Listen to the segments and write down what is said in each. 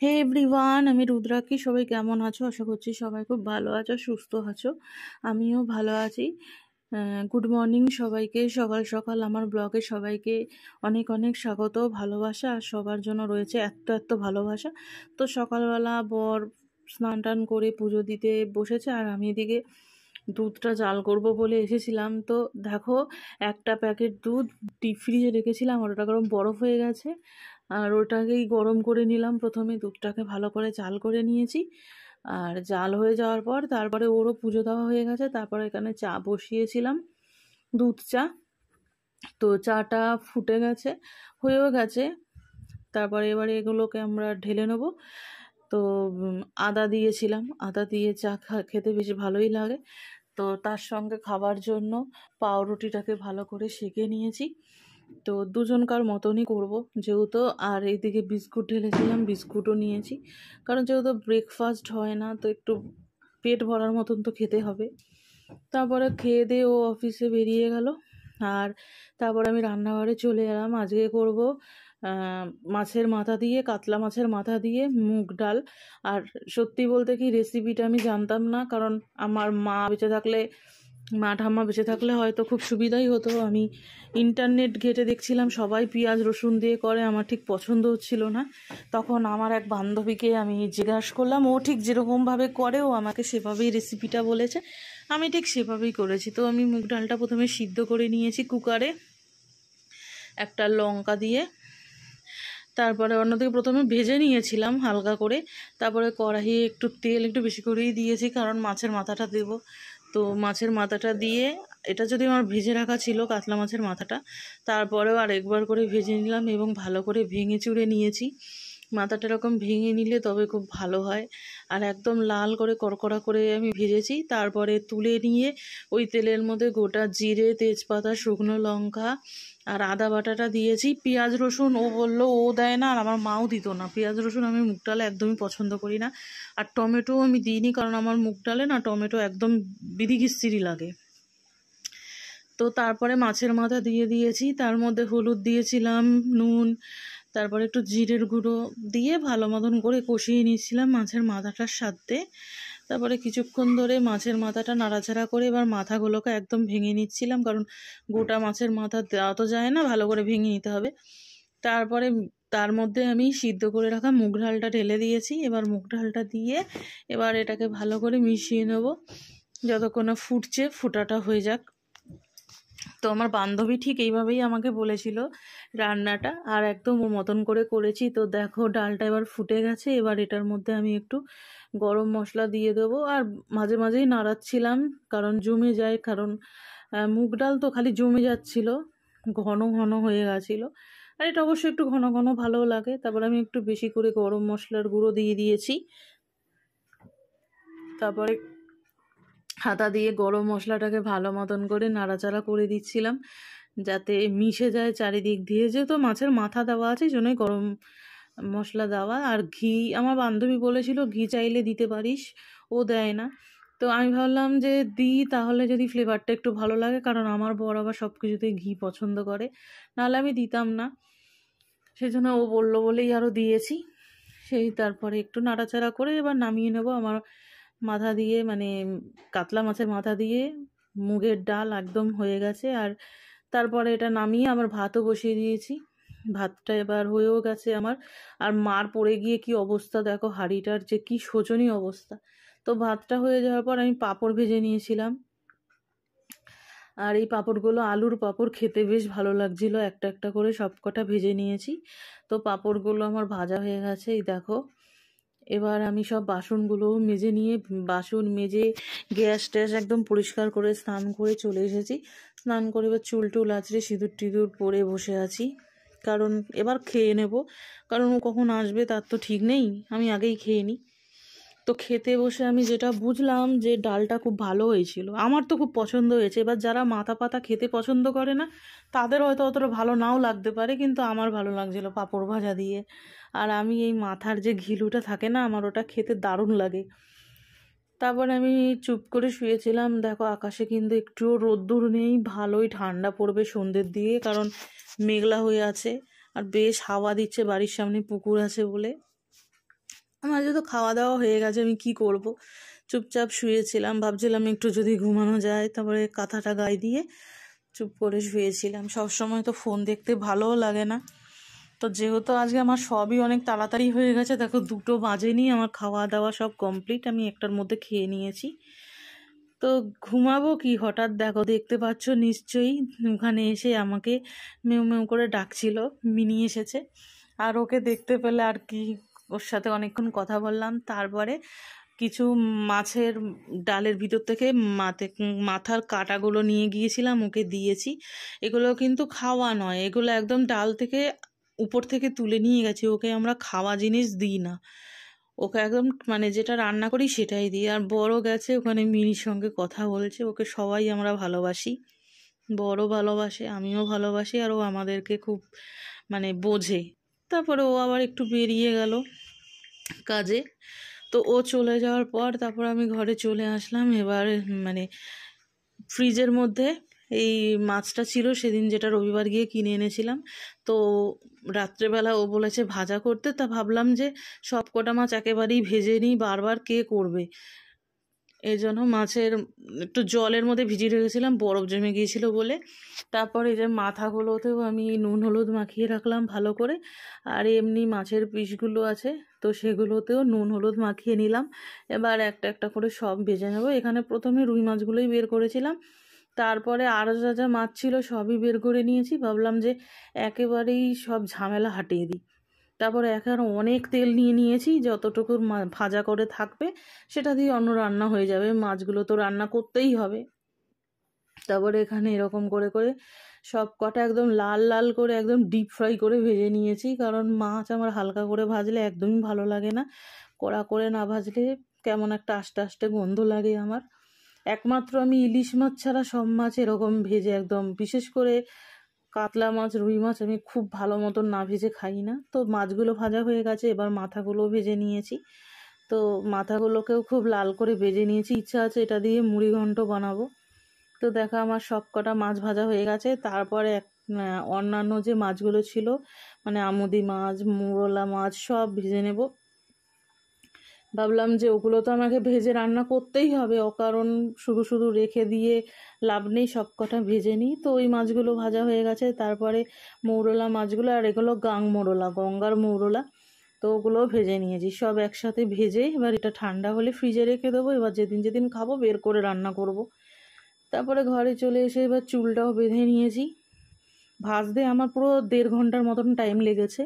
হে everyone, আমি রুদ্রাক্ষী। সবাই কেমন আছো? আশা করছি সবাই খুব ভালো আছো, সুস্থ আছো। আমিও ভালো আছি। গুড মর্নিং সবাইকে। সকাল সকাল আমার ব্লগে সবাইকে অনেক অনেক স্বাগত, ভালোবাসা। আর সবার জন্য রয়েছে এত এত ভালোবাসা। তো সকালবেলা বর স্নান টান করে পুজো দিতে বসেছে, আর আমি এদিকে দুধটা জাল করব বলে এসেছিলাম। তো দেখো, একটা প্যাকেট দুধ ডিপ ফ্রিজে রেখেছিলাম, আর ওটা গরম বরফ হয়ে গেছে। আর ওটাকেই গরম করে নিলাম। প্রথমে দুধটাকে ভালো করে জাল করে নিয়েছি, আর জাল হয়ে যাওয়ার পর তারপরে ওরও পুজো দেওয়া হয়ে গেছে। তারপরে এখানে চা বসিয়েছিলাম, দুধ চা। তো চাটা ফুটে গেছে, হয়েও গেছে। তারপরে এবারে এগুলোকে আমরা ঢেলে নেব। তো আদা দিয়েছিলাম, আদা দিয়ে চা খেতে বেশ ভালোই লাগে। তো তার সঙ্গে খাবার জন্য পাউরুটিটাকে ভালো করে সেঁকে নিয়েছি। তো দুজনকার মতনই করব যেহেতু। আর এইদিকে বিস্কুট ঢেলেছিলাম, বিস্কুটও নিয়েছি, কারণ যেহেতু ব্রেকফাস্ট হয় না, তো একটু পেট ভরার মতন তো খেতে হবে। তারপরে খেয়ে দিয়ে ও অফিসে বেরিয়ে গেল। আর তারপর আমি রান্নাঘরে চলে এলাম। আজকে করব মাছের মাথা দিয়ে, কাতলা মাছের মাথা দিয়ে মুগ ডাল। আর সত্যি বলতে কি, রেসিপিটা আমি জানতাম না, কারণ আমার মা ঠাম্মা বেঁচে থাকলে হয়তো খুব সুবিধাই হতো। আমি ইন্টারনেট ঘেটে দেখছিলাম সবাই পেঁয়াজ রসুন দিয়ে করে, আমার ঠিক পছন্দ হচ্ছিল না। তখন আমার এক বান্ধবীকে আমি জিজ্ঞাসা করলাম, ও ঠিক যেরকমভাবে করে ও আমাকে সেভাবেই রেসিপিটা বলেছে, আমি ঠিক সেভাবেই করেছি। তো আমি মুগ ডালটা প্রথমে সিদ্ধ করে নিয়েছি কুকারে একটা লঙ্কা দিয়ে। তারপরে অন্যদিকে প্রথমে ভেজে নিয়েছিলাম হালকা করে। তারপরে কড়াইয়ে একটু তেল একটু বেশি করেই দিয়েছি, কারণ মাছের মাথাটা দেবো। তো মাছের মাথাটা দিয়ে, এটা যদি আমার ভেজে রাখা ছিল কাতলা মাছের মাথাটা, তারপরেও আরেকবার করে ভেজে নিলাম এবং ভালো করে ভেঙে চুড়ে নিয়েছি। মাথাটা এরকম ভেঙে নিলে তবে খুব ভালো হয়। আর একদম লাল করে কড়কড়া করে আমি ভেজেছি। তারপরে তুলে নিয়ে ওই তেলের মধ্যে গোটা জিরে, তেজপাতা, শুকনো লঙ্কা আর আদা বাটাটা দিয়েছি। পেঁয়াজ রসুন ও বললো ও দেয় না, আর আমার মাও দিত না। পেঁয়াজ রসুন আমি মুগ ডালে একদমই পছন্দ করি না। আর টমেটোও আমি দিইনি, কারণ আমার মুগ ডালে না টমেটো একদম বিধিকিস্তিরি লাগে। তো তারপরে মাছের মাথা দিয়ে দিয়েছি, তার মধ্যে হলুদ দিয়েছিলাম, নুন, তারপরে একটু জিরের গুঁড়ো দিয়ে ভালো মতন করে কষিয়ে নিয়েছিলাম মাছের মাথাটার সাথে। তারপরে কিছুক্ষণ ধরে মাছের মাথাটা নাড়াচাড়া করে এবার মাথাগুলোকে একদম ভেঙে নিচ্ছিলাম, কারণ গোটা মাছের মাথা দেওয়া তো যায় না, ভালো করে ভেঙে নিতে হবে। তারপরে তার মধ্যে আমি সিদ্ধ করে রাখা মুগ ডালটা ঢেলে দিয়েছি। এবার মুগ ডালটা দিয়ে এবার এটাকে ভালো করে মিশিয়ে নেব যতক্ষণ না ফুটছে, ফোটাটা হয়ে যাক। তো আমার বান্ধবী ঠিক এইভাবেই আমাকে বলেছিল রান্নাটা, আর একদম ওর মতন করে করেছি। তো দেখো, ডালটা এবার ফুটে গেছে। এবার এটার মধ্যে আমি একটু গরম মশলা দিয়ে দেবো, আর মাঝে মাঝেই নাড়াচ্ছিলাম, কারণ জমে যায়। কারণ মুগ ডাল তো খালি জমে যাচ্ছিল, ঘন ঘন হয়ে গেছিলো। আর এটা অবশ্যই একটু ঘন ঘন ভালো লাগে। তারপর আমি একটু বেশি করে গরম মশলার গুঁড়ো দিয়ে দিয়েছি। তারপরে হাতা দিয়ে গরম মশলাটাকে ভালো মতন করে নাড়াচাড়া করে দিচ্ছিলাম, যাতে মিশে যায় চারিদিক দিয়ে। যেহেতু মাছের মাথা দেওয়া আছে, এই জন্যই গরম মশলা দেওয়া। আর ঘি, আমার বান্ধবী বলেছিল ঘি চাইলে দিতে পারিস, ও দেয় না। তো আমি ভাবলাম যে দিই, তাহলে যদি ফ্লেভারটা একটু ভালো লাগে, কারণ আমার বর আবার সব কিছুতেই ঘি পছন্দ করে, নাহলে আমি দিতাম না। সেই জন্য ও বললো বলেই আরও দিয়েছি। তারপরে একটু নাড়াচাড়া করে এবার নামিয়ে নেব। আমার মাথা দিয়ে, মানে কাতলা মাছের মাথা দিয়ে মুগের ডাল একদম হয়ে গেছে। আর তারপরে এটা নামিয়ে আবার ভাতও বসিয়ে দিয়েছি। ভাতটা এবার হয়েও গেছে আমার। আর মার পড়ে গিয়ে কি অবস্থা দেখো, হাঁড়িটার যে কি শোচনীয় অবস্থা। তো ভাতটা হয়ে যাওয়ার পর আমি পাঁপড় ভেজে নিয়েছিলাম, আর এই পাঁপড়গুলো আলুর পাঁপড়, খেতে বেশ ভালো লাগছিল। একটা একটা করে সব কটা ভেজে নিয়েছি। তো পাঁপড়গুলো আমার ভাজা হয়ে গেছে, এই দেখো। এবার আমি সব বাসনগুলো মেজে নিয়ে, বাসন মেজে গ্যাস ট্যাস একদম পরিষ্কার করে স্নান করে চলে এসেছি। স্নান করে এবার চুল টুল আঁচড়ে সিঁদুর টিঁদুর পরে বসে আছি, কারণ এবার খেয়ে নেব। কারণ ও কখন আসবে তার তো ঠিক নেই, আমি আগেই খেয়ে নিই। তো খেতে বসে আমি যেটা বুঝলাম যে ডালটা খুব ভালো হয়েছিল, আমার তো খুব পছন্দ হয়েছে। এবার যারা মাথা পাতা খেতে পছন্দ করে না, তাদের হয়তো অতটা ভালো নাও লাগতে পারে, কিন্তু আমার ভালো লাগছিলো পাঁপড় ভাজা দিয়ে। আর আমি এই মাথার যে ঘিলুটা থাকে না, আমার ওটা খেতে দারুণ লাগে। তারপর আমি চুপ করে শুয়েছিলাম। দেখো, আকাশে কিন্তু একটুও রোদ্দুর নেই, ভালোই ঠান্ডা পড়বে সন্ধ্যের দিকে, কারণ মেঘলা হয়ে আছে আর বেশ হাওয়া দিচ্ছে, বাড়ির সামনে পুকুর আছে বলে। আমার যেহেতু খাওয়া দাওয়া হয়ে গেছে, আমি কি করব, চুপচাপ শুয়েছিলাম, ভাবছিলাম একটু যদি ঘুমানো যায়। তারপরে কাঁথাটা গায়ে দিয়ে চুপ করে শুয়েছিলাম। সবসময় তো ফোন দেখতে ভালোও লাগে না। তো যেহেতু আজকে আমার সবই অনেক তাড়াতাড়ি হয়ে গেছে, দেখো 2টো বাজেনি, আমার খাওয়া দাওয়া সব কমপ্লিট, আমি 1টার মধ্যে খেয়ে নিয়েছি। তো ঘুমাবো কি, হঠাৎ দেখো, দেখতে পাচ্ছ নিশ্চয়ই, ওখানে এসে আমাকে মেউ মেউ করে ডাকছিল। মিনি এসেছে, আর ওকে দেখতে পেলে আর কি, ওর সাথে অনেকক্ষণ কথা বললাম। তারপরে কিছু মাছের ডালের ভিতর থেকে মাথার কাঁটাগুলো নিয়ে গিয়েছিলাম, ওকে দিয়েছি। এগুলো কিন্তু খাওয়া নয়, এগুলো একদম ডাল থেকে উপর থেকে তুলে নিয়ে গেছি। ওকে আমরা খাওয়া জিনিস দিই না, ওকে একদম মানে যেটা রান্না করি সেটাই দিই। আর বড় গেছে ওখানে মিনির সঙ্গে কথা বলছে, ওকে সবাই আমরা ভালোবাসি, বড় ভালোবাসে, আমিও ভালোবাসি, আর ও আমাদেরকে খুব মানে বোঝে। তারপরে ও আবার একটু বেরিয়ে গেল কাজে। তো ও চলে যাওয়ার পর তারপর আমি ঘরে চলে আসলাম। এবার মানে ফ্রিজের মধ্যে এই মাছটা ছিল সেদিন, যেটা রবিবার গিয়ে কিনে এনেছিলাম। তো রাত্রেবেলা ও বলেছে ভাজা করতে, তা ভাবলাম যে সব কটা মাছ একেবারেই ভেজে নিই, বারবার কে করবে। এই জন্য মাছের একটু জলের মধ্যে ভিজিয়ে রেখেছিলাম, বরফ জমে গিয়েছিল বলে। তারপর এই যে মাথাগুলোতেও আমি নুন হলুদ মাখিয়ে রাখলাম ভালো করে, আর এমনি মাছের পিসগুলো আছে তো সেগুলোতেও নুন হলুদ মাখিয়ে নিলাম। এবার একটা একটা করে সব ভেজে নেবো। এখানে প্রথমে রুই মাছগুলোই বের করেছিলাম, তারপরে আরও যা যা মাছ ছিল সবই বের করে নিয়েছি। ভাবলাম যে একেবারেই সব ঝামেলা হাটিয়ে দিই। তারপরে এখন অনেক তেল নিয়ে নিয়েছি, যতটুকু ভাজা করে থাকবে সেটা দিয়ে অন্য রান্না হয়ে যাবে, মাছগুলো তো রান্না করতেই হবে। তারপরে এখানে এরকম করে করে সব কটা একদম লাল লাল করে একদম ডিপ ফ্রাই করে ভেজে নিয়েছি, কারণ মাছ আমার হালকা করে ভাজলে একদমই ভালো লাগে না, কড়া করে না ভাজলে কেমন একটা আস্তে আস্তে গন্ধ লাগে আমার। একমাত্র আমি ইলিশ মাছ ছাড়া সব মাছ এরকম ভেজে একদম, বিশেষ করে কাতলা মাছ রুই মাছ আমি খুব ভালো মতন না ভেজে খাই না। তো মাছগুলো ভাজা হয়ে গেছে, এবার মাথাগুলো ভেজে নিয়েছি। তো মাথাগুলোকেও খুব লাল করে ভেজে নিয়েছি, ইচ্ছা আছে এটা দিয়ে মুড়ি ঘন্ট বানাবো। তো দেখো আমার সব কটা মাছ ভাজা হয়ে গেছে। তারপরে অন্যান্য যে মাছগুলো ছিল, মানে আমুদি মাছ, মোরলা মাছ, সব ভেজে নেব। ভাবলাম যে ওগুলো তো আমাকে ভেজে রান্না করতেই হবে, অকারণ শুধু শুধু রেখে দিয়ে লাভ নেই, সব কটা ভেজে নিই। তো ওই মাছগুলো ভাজা হয়ে গেছে। তারপরে মৌরলা মাছগুলো, আর এগুলো মৌরলা, গঙ্গার মৌরলা, তো ওগুলোও ভেজে নিয়েছি সব একসাথে ভেজে। এবার এটা ঠান্ডা হলে ফ্রিজে রেখে দেবো, এবার যেদিন যেদিন খাবো বের করে রান্না করব। তারপরে ঘরে চলে এসে এবার চুলটাও বেঁধে নিয়েছি। ভাজতে আমার পুরো 1.5 ঘন্টার মতন টাইম লেগেছে।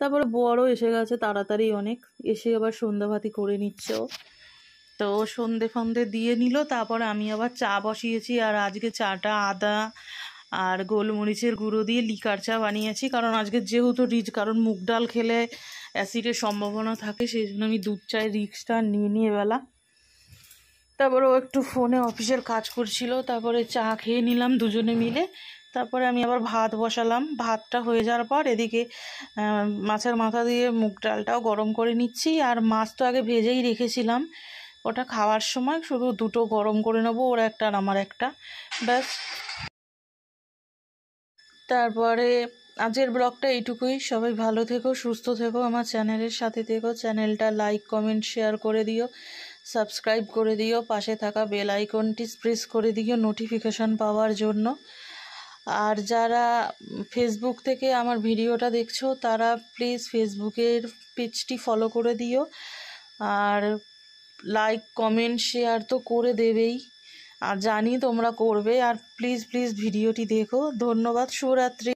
তারপরে বড় এসে গেছে তাড়াতাড়ি অনেক, এসে আবার সন্ধ্যাভাতি করে নিচ্ছে ও। তো সন্ধে ফন্দে দিয়ে নিল, তারপরে আমি আবার চা বসিয়েছি। আর আজকে চাটা আদা আর গোলমরিচের গুঁড়ো দিয়ে লিকার চা বানিয়েছি, কারণ আজকে যেহেতু কারণ মুগ ডাল খেলে অ্যাসিডের সম্ভাবনা থাকে, সেই জন্য আমি দুধ চায়ের রিস্কটা নিয়ে বেলা। তারপরে ও একটু ফোনে অফিসের কাজ করছিল, তারপরে চা খেয়ে নিলাম দুজনে মিলে। তারপরে আমি আবার ভাত বসালাম, ভাতটা হয়ে যাওয়ার পর এদিকে মাছের মাথা দিয়ে মুগ ডালটাও গরম করে নিচ্ছি। আর মাছ তো আগে ভেজেই রেখেছিলাম, ওটা খাওয়ার সময় শুধু দুটো গরম করে নেবো, ওর একটা আর আমার একটা, ব্যাস। তারপরে আজকের ব্লগটা এইটুকুই। সবাই ভালো থেকো, সুস্থ থেকো, আমার চ্যানেলের সাথে থেকো। চ্যানেলটা লাইক কমেন্ট শেয়ার করে দিও, সাবস্ক্রাইব করে দিও, পাশে থাকা বেল আইকনটি প্রেস করে দিও নোটিফিকেশন পাওয়ার জন্য। আর যারা ফেসবুক থেকে আমার ভিডিওটা দেখছো তারা প্লিজ ফেসবুকের পেজটি ফলো করে দিও, আর লাইক কমেন্ট শেয়ার তো করে দেবেই, আর জানি তোমরা করবে। আর প্লিজ প্লিজ ভিডিওটি দেখো। ধন্যবাদ, শুভরাত্রি।